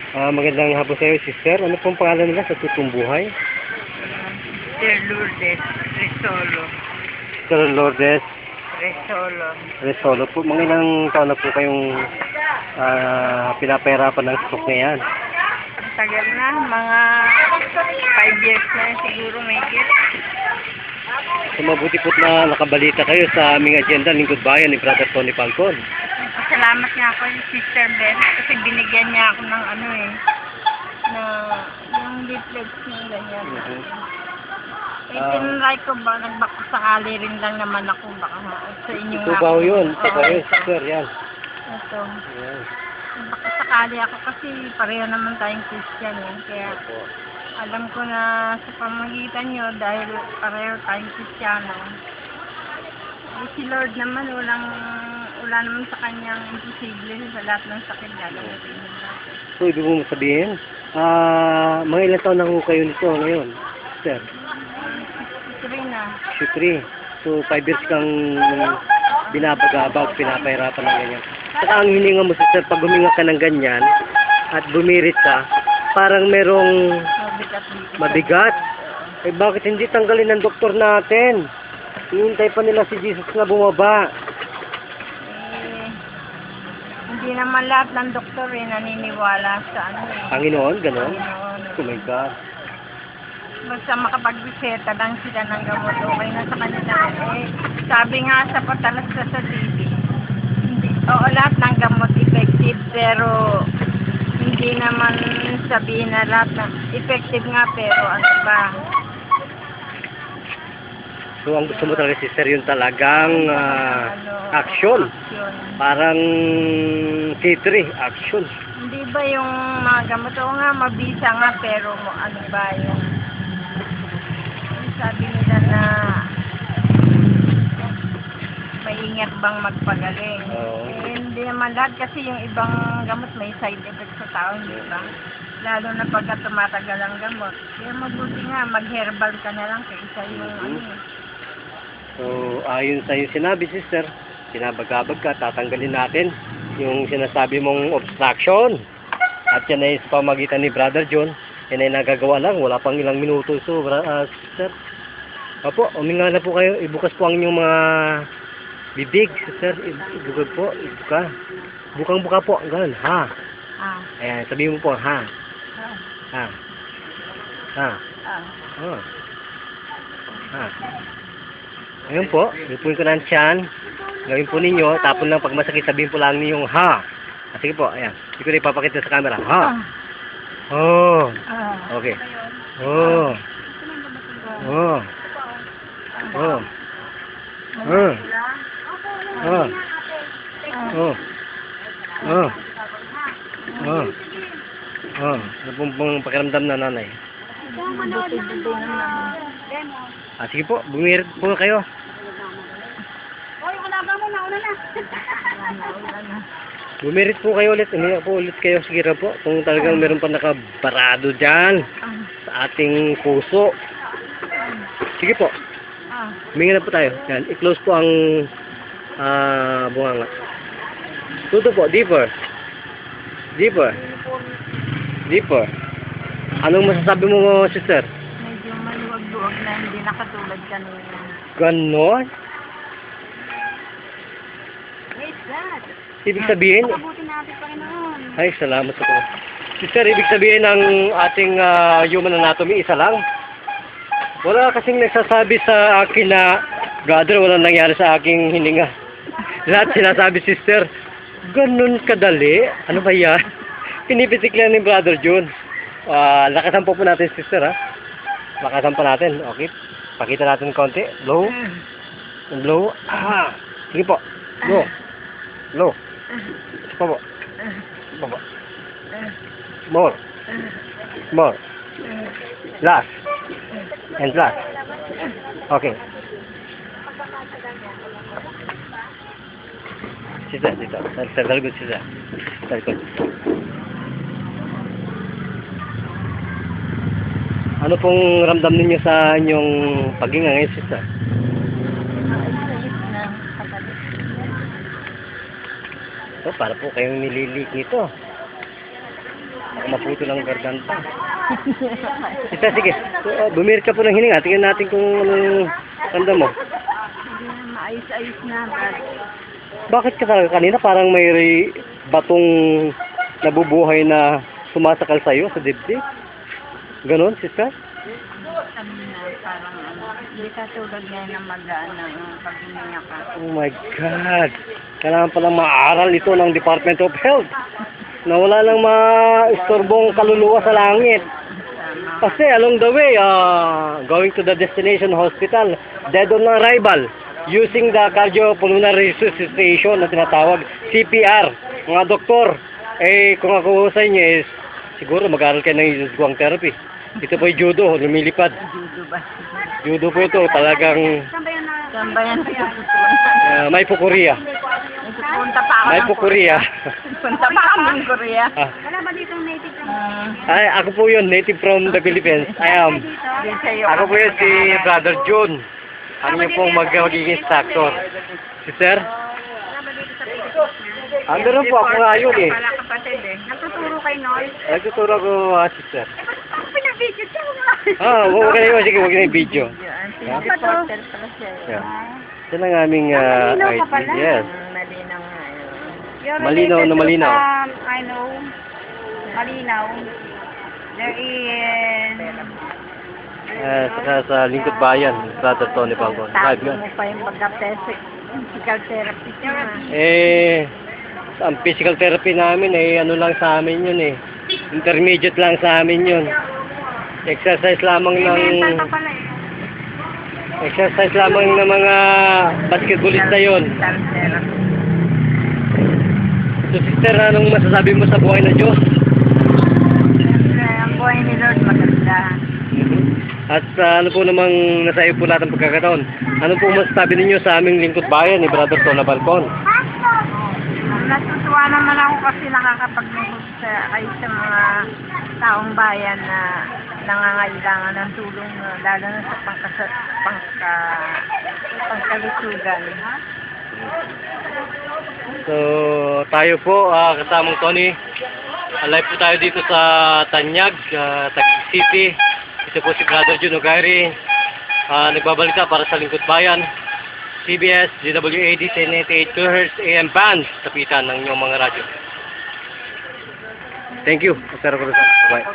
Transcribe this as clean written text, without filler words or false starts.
Magandang hapon sa iyo, sister. Ano pong pangalan nila sa totoong buhay? Sir Lourdes Resolo. Sister Lourdes Resolo. Resolo po. Mga ilang taon na po kayong pinapahirapan ng stroke na yan? Ang tagal na, mga 5 years na siguro may git. So, mabuti po na nakabalita kayo sa aming agenda, Lingkod Bayan ni Brother Tony Falcon. Salamat nga ako yung Sister Beth kasi binigyan niya ako ng ano na yung leaflets na ganyan. Tinry ko ba, nagbaka sakali rin lang naman ako baka sa inyo Ito ba yun? Ito ba yun, ito. sister? Yan. Ito. Yan. Baka sakali ako kasi pareho naman tayong Christian kaya alam ko na sa pamagitan nyo dahil pareho tayong Kristiyano. Si Lord naman wala naman sa kanyang imposible sa lahat ng sakit gagamitin nila. So, ibig mo sabihin, mga ilang taon na ho kayo nito ngayon, sister? Sabrina. 3. So, 5 years kang binabagabag, pinapahirapan ng ganyan. Saka ang hininga mo, sister, pag huminga ka ng ganyan at bumirit ka, parang merong mabigat. Eh, bakit hindi tanggalin ng doktor natin? Hihintay pa nila si Jesus na bumaba. Hindi naman lahat ng doktor naniniwala sa ano Panginoon, gano'n? Panginoon. Oh my God. Basta makapag-reseta lang sila ng gamot, okay na sa kanila. Sabi nga sa patalas sa TV, oo, lahat ng gamot effective, pero hindi naman sabihin na lahat ng effective nga, pero ano ba? So, ang gusto mo talaga, sister, yun talagang action. Parang T3, action. Hindi ba yung mga gamot? Oo nga, mabisa nga, pero ano ba yung sabi nila na maingat bang magpagaling. Hindi naman lahat kasi yung ibang gamot may side effect sa tao, di ba? Lalo na pagka tumatagal ang gamot. Kaya mabuti nga, mag-herbal ka na lang kaysa yung So, ayon sa yung sinabi, sister, sinabagabag ka, tatanggalin natin yung sinasabi mong obstruction. At yan ay sa pamagitan ni Brother John. Yan ay nagagawa lang, wala pang ilang minuto. So, sister, opo, uminga na po kayo, ibukas po ang inyong mga bibig, sister, ibukod po, ibuka. Bukang-buka po, ganun, ha. Ayan, sabihin mo po, ha. Ha. Ha. Oh. Ha. Ayun po, ipuin ko na ang tiyan. Gawin po ninyo, tapon lang pag masakit, sabihin po lang ninyong ha. Sige po, ayan. Hindi ko na ipapakita sa camera. Ha. Oh. Okay. Oh. Oh. Oh. Oh. Oh. Oh. Oh. Oh. Oh. Ano pong pakiramdam na nanay? Sige po, bumirit po kayo. Bumirit po kayo ulit. Umiyak po ulit kayo. Sige na po. Kung talagang meron pa nakabarado dyan sa ating puso. Sige po. Huminga na po tayo. Yan. I-close po ang bunganga. Tuto po. Deeper. Deeper. Deeper. Anong masasabi mo, sister? Medyo maluwag-luwag na hindi nakatulad kanina. Ganon? Ibig sabihin? Mabuti natin, Panginoon. Ay, salamat po. Sister, ibig sabihin ng ating human anatomy, isa lang? Wala kasing nagsasabi sa akin na, brother, walang nangyari sa aking hininga. Lahat sinasabi, sister, ganun kadali? Ano ba yan? Pinipitik lang ni Brother John. Lakasan po natin, sister, ha? Lakasan pa natin. Okay. Pakita natin konti. Low. Low. Sige po. Low. Low. Pa po. Pa po. More. More. Last. And last. Okay. Sister, dito. Very good, sister. Very good. Ano pong ramdam ninyo sa inyong paghinga ngayon, sister? Para po kayong nililik nito. Maputo lang ang garganta. Sister, sige. Bumir ka po ng hininga. Tingnan natin kung anong tanda mo. Hindi na maayos-ayos na, Brad. Bakit ka talaga kanina parang may batong nabubuhay na sumasakal sa'yo sa dibdib? Ganon, sister? Sabi na, parang hindi ka tulad ngayon na magaan ng paghinga ka. Oh my God! Kailangan palang maaral ito ng Department of Health na wala lang ma-istorbong kaluluwa sa langit. Tama. Kasi along the way, going to the destination hospital, dead on arrival, using the cardiopulmonary resuscitation na tinatawag, CPR. Mga doktor, kung ako sa inyo is, siguro mag-aaral kayo ng isugwang therapy. Ito po yung judo, lumilipad. Judo ba? Judo po ito, talagang Sambayan sa pupunta. may pukuriya. Punta pa ako. May pukuriya. Punta pa ako ng Korea. Ah, Wala ba dito native ay, ako po yun, native from the Philippines. I am. Ako po yun si Brother June. Ano niyo pong magiging instructor. Sister? Wala ba dito sa Pilipinas? Andun po, ako nga yun eh. Wala kapatid eh. Nagtuturo kay Noy. Nagtuturo ko, sister. Ako pinag-video siya. Huwag ka na yun. Sige, huwag na yung video. Reporter pala siya. Yeah. Yan ang aming Malinaw ka ID. pala. Yes. Malinaw nga yun. Malinaw na malinaw. I know. Malinaw. There is... Saka sa Lingkod Bayan, Brother Tony Pangkon. Live Tago nga. mo pa yung physical therapy. Ang physical therapy namin ano lang sa amin yun eh. Intermediate lang sa amin yun. Exercise lamang ng mga basketballista yun. Physical therapy. So sister, anong masasabi mo sa buhay ng Diyos? Siyempre, ang buhay ni Lord maganda. At ano po namang nasa iyo po lahat ng pagkakataon? Ano po masasabi ninyo sa aming Lingkod Bayan ni Brother Tona Balcon? Natutuwa naman ako kasi nakakapaglingkod kayo sa mga taong bayan na nangangailangan ng tulong, lalo na sa pangkalusugan. So tayo po kasamang Tony, alive po tayo dito sa Tanyag, Taguig City. Ito po si Brother June Ogari, nagbabalita para sa Lingkod Bayan, CBS, GWAD, 1088 kHz AM band, tapitan ng inyong mga radyo. Thank you. Bye.